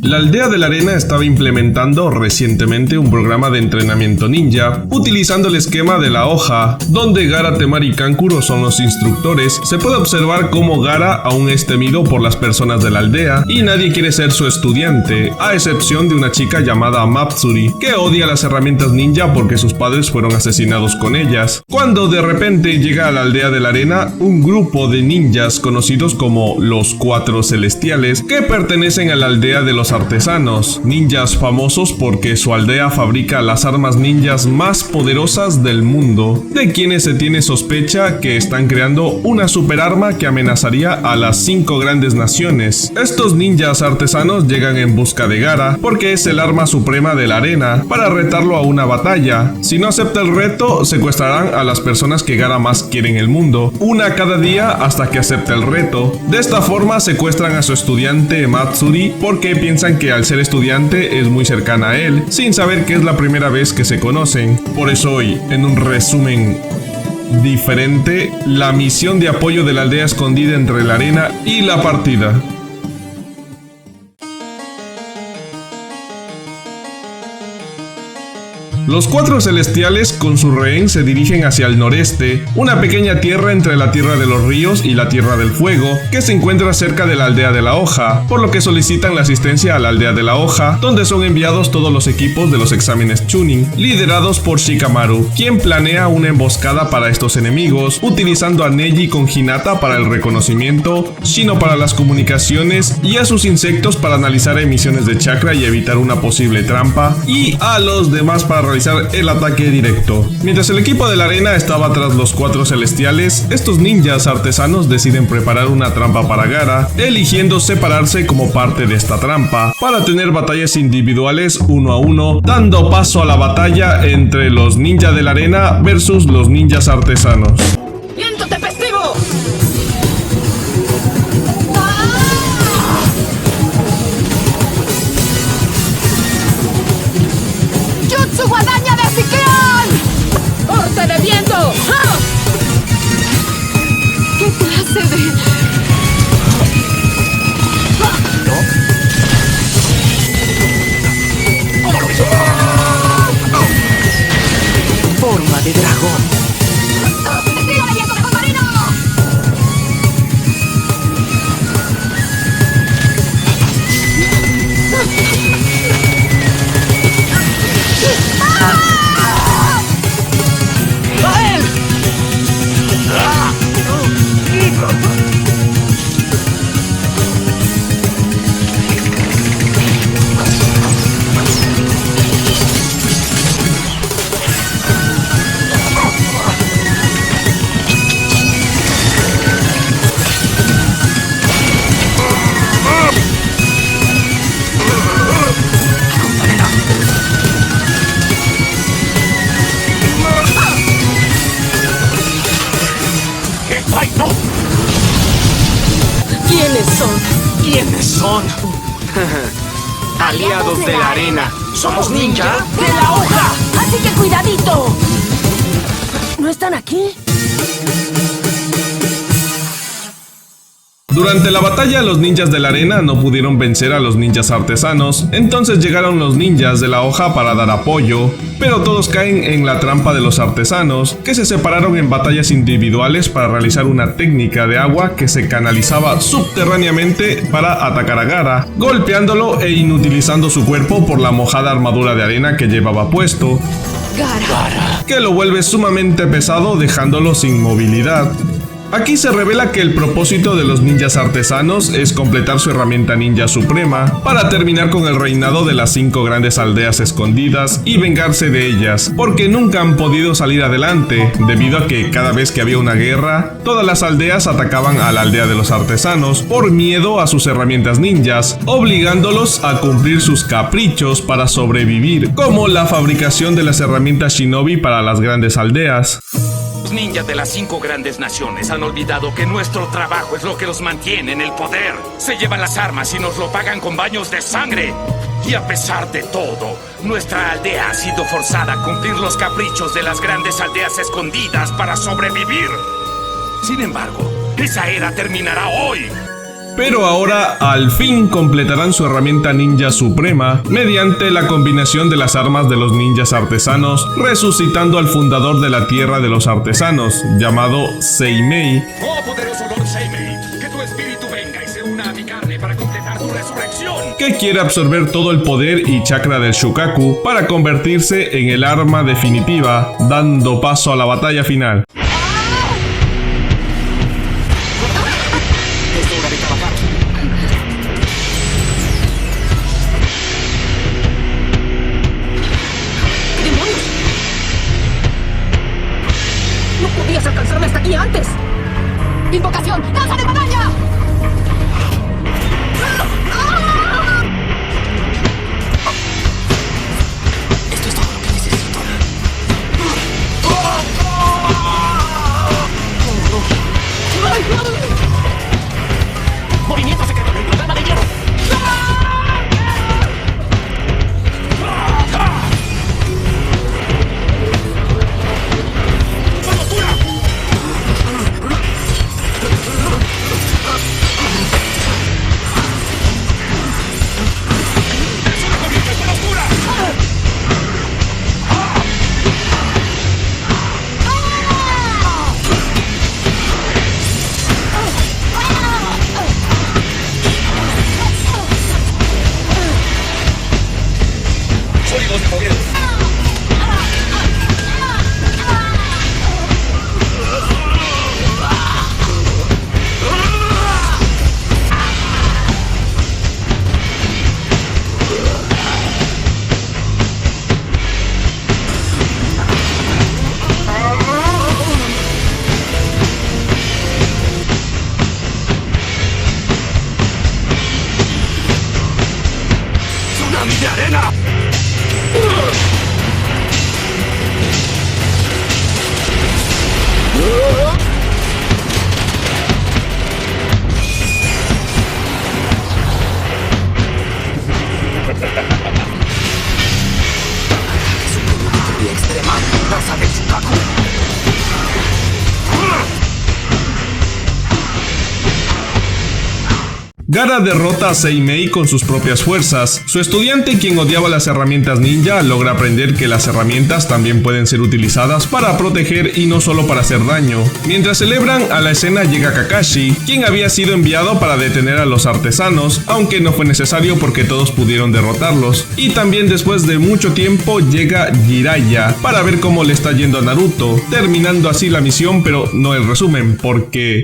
La aldea de la arena estaba implementando recientemente un programa de entrenamiento ninja, utilizando el esquema de la hoja, donde Gaara, Temari y Kankuro son los instructores. Se puede observar cómo Gaara aún es temido por las personas de la aldea y nadie quiere ser su estudiante, a excepción de una chica llamada Matsuri, que odia las herramientas ninja porque sus padres fueron asesinados con ellas. Cuando de repente llega a la aldea de la arena un grupo de ninjas conocidos como los Cuatro Celestiales, que pertenecen a la aldea de los artesanos, ninjas famosos porque su aldea fabrica las armas ninjas más poderosas del mundo, de quienes se tiene sospecha que están creando una superarma que amenazaría a las 5 grandes naciones. Estos ninjas artesanos llegan en busca de Gaara porque es el arma suprema de la arena, para retarlo a una batalla. Si no acepta el reto, secuestrarán a las personas que Gaara más quiere en el mundo, una cada día hasta que acepte el reto. De esta forma secuestran a su estudiante Matsuri porque piensan que al ser estudiante es muy cercana a él, sin saber que es la primera vez que se conocen. Por eso hoy, en un resumen diferente, la misión de apoyo de la aldea escondida entre la arena y la partida. Los Cuatro Celestiales con su rehén se dirigen hacia el noreste, una pequeña tierra entre la Tierra de los Ríos y la Tierra del Fuego, que se encuentra cerca de la aldea de la hoja, por lo que solicitan la asistencia a la aldea de la hoja, donde son enviados todos los equipos de los exámenes Chunin, liderados por Shikamaru, quien planea una emboscada para estos enemigos, utilizando a Neji con Hinata para el reconocimiento, Shino para las comunicaciones y a sus insectos para analizar emisiones de chakra y evitar una posible trampa, y a los demás para realizar el ataque directo. Mientras el equipo de la arena estaba tras los Cuatro Celestiales, estos ninjas artesanos deciden preparar una trampa para Gaara, eligiendo separarse como parte de esta trampa, para tener batallas individuales 1 a 1, dando paso a la batalla entre los ninjas de la arena versus los ninjas artesanos. ¡Viento tempestivo! ¡Jutsu guadaña de ciclón! ¡Corte de viento! ¡Ah! ¿Qué clase de...? Forma de dragón. ¡Estilo de viento de cosmarino! ¡A él! ¡Ay, no! ¿Quiénes son? Aliados de la arena. ¿Somos ninja? ¡De la hoja! ¡Así que cuidadito! ¿No están aquí? Durante la batalla, los ninjas de la arena no pudieron vencer a los ninjas artesanos, entonces llegaron los ninjas de la hoja para dar apoyo, pero todos caen en la trampa de los artesanos, que se separaron en batallas individuales para realizar una técnica de agua que se canalizaba subterráneamente para atacar a Gaara, golpeándolo e inutilizando su cuerpo por la mojada armadura de arena que llevaba puesto, Gaara. que lo vuelve sumamente pesado dejándolo sin movilidad. Aquí se revela que el propósito de los ninjas artesanos es completar su herramienta ninja suprema para terminar con el reinado de las 5 grandes aldeas escondidas y vengarse de ellas, porque nunca han podido salir adelante, debido a que cada vez que había una guerra, todas las aldeas atacaban a la aldea de los artesanos por miedo a sus herramientas ninjas, obligándolos a cumplir sus caprichos para sobrevivir, como la fabricación de las herramientas shinobi para las grandes aldeas. Los ninjas de las 5 grandes naciones han olvidado que nuestro trabajo es lo que los mantiene en el poder. Se llevan las armas y nos lo pagan con baños de sangre. Y a pesar de todo, nuestra aldea ha sido forzada a cumplir los caprichos de las grandes aldeas escondidas para sobrevivir. Sin embargo, esa era terminará hoy. pero ahora al fin completarán su herramienta ninja suprema mediante la combinación de las armas de los ninjas artesanos, resucitando al fundador de la Tierra de los Artesanos, llamado Seimei. ¡Oh, poderoso Lord Seimei! ¡Que tu espíritu venga y se una a mi carne para completar tu resurrección! Que quiere absorber todo el poder y chakra del Shukaku para convertirse en el arma definitiva, dando paso a la batalla final. Es hora de trabajar. ¡Demonios! ¡No podías alcanzarme hasta aquí antes! ¡Invocación! ¡Danza de batalla! Esto es todo lo que necesito. Movimiento secreto del programa de hierro. Sólidos de poder. ¡Tsunami de arena! Vía extrema. Danza del Shukaku. Gaara derrota a Seimei con sus propias fuerzas. Su estudiante, quien odiaba las herramientas ninja, logra aprender que las herramientas también pueden ser utilizadas para proteger y no solo para hacer daño. Mientras celebran, a la escena llega Kakashi, quien había sido enviado para detener a los artesanos, aunque no fue necesario porque todos pudieron derrotarlos. Y también después de mucho tiempo llega Jiraiya para ver cómo le está yendo a Naruto, terminando así la misión, pero no el resumen, porque...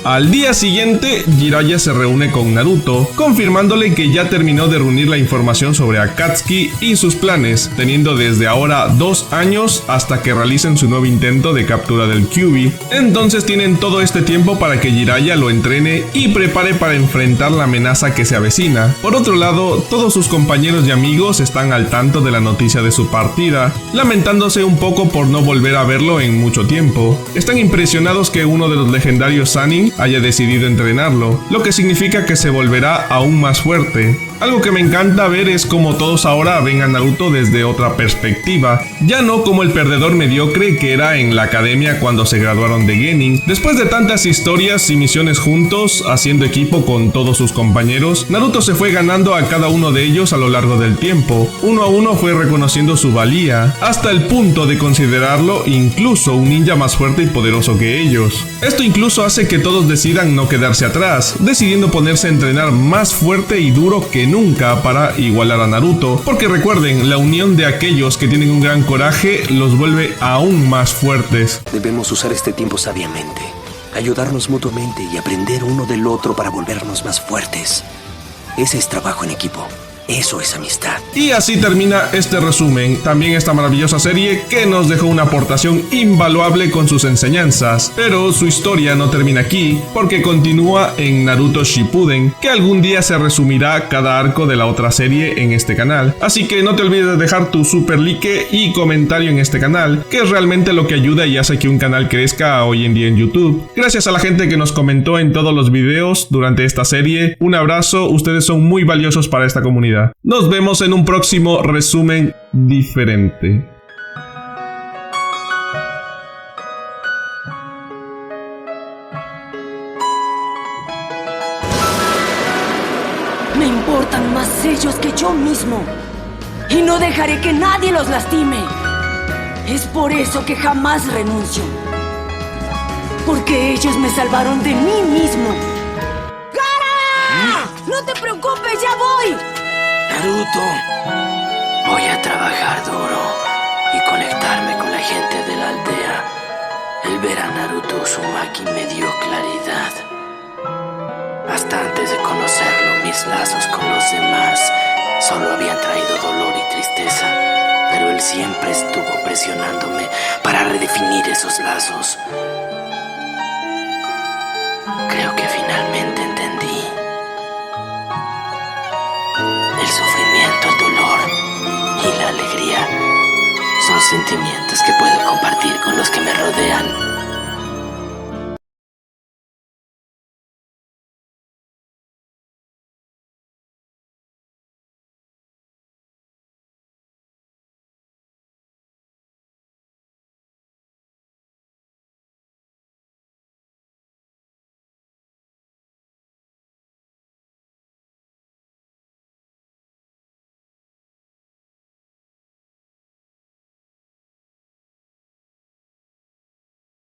Al día siguiente, Jiraiya se reúne con Naruto, confirmándole que ya terminó de reunir la información sobre Akatsuki y sus planes, teniendo desde ahora 2 años hasta que realicen su nuevo intento de captura del Kyuubi. Entonces tienen todo este tiempo para que Jiraiya lo entrene y prepare para enfrentar la amenaza que se avecina. Por otro lado, todos sus compañeros y amigos están al tanto de la noticia de su partida, lamentándose un poco por no volver a verlo en mucho tiempo. Están impresionados que uno de los legendarios Sannin haya decidido entrenarlo, lo que significa que se volverá aún más fuerte. Algo que me encanta ver es como todos ahora ven a Naruto desde otra perspectiva, ya no como el perdedor mediocre que era en la academia cuando se graduaron de Genin. Después de tantas historias y misiones juntos, haciendo equipo con todos sus compañeros, Naruto se fue ganando a cada uno de ellos a lo largo del tiempo. Uno a uno fue reconociendo su valía, hasta el punto de considerarlo incluso un ninja más fuerte y poderoso que ellos. Esto incluso hace que todos decidan no quedarse atrás, decidiendo ponerse a entrenar más fuerte y duro que nunca para igualar a Naruto, porque recuerden, la unión de aquellos que tienen un gran coraje los vuelve aún más fuertes. Debemos usar este tiempo sabiamente, ayudarnos mutuamente y aprender uno del otro para volvernos más fuertes. Ese es trabajo en equipo. Eso es amistad. Y así termina este resumen, también esta maravillosa serie que nos dejó una aportación invaluable con sus enseñanzas. Pero su historia no termina aquí, porque continúa en Naruto Shippuden, que algún día se resumirá cada arco de la otra serie en este canal. Así que no te olvides de dejar tu super like y comentario en este canal, que es realmente lo que ayuda y hace que un canal crezca hoy en día en YouTube. Gracias a la gente que nos comentó en todos los videos durante esta serie. Un abrazo, ustedes son muy valiosos para esta comunidad. Nos vemos en un próximo resumen diferente. importan más ellos que yo mismo. Y no dejaré que nadie los lastime. Es por eso que jamás renuncio. Porque ellos me salvaron de mí mismo. ¡Gaara! ¡No te preocupes, ya voy! Naruto, voy a trabajar duro y conectarme con la gente de la aldea. El ver a Naruto Uzumaki me dio claridad. Hasta antes de conocerlo, mis lazos con los demás solo habían traído dolor y tristeza, pero él siempre estuvo presionándome para redefinir esos lazos. Creo que finalmente entendí. El sufrimiento, el dolor y la alegría son sentimientos que puedo compartir con los que me rodean.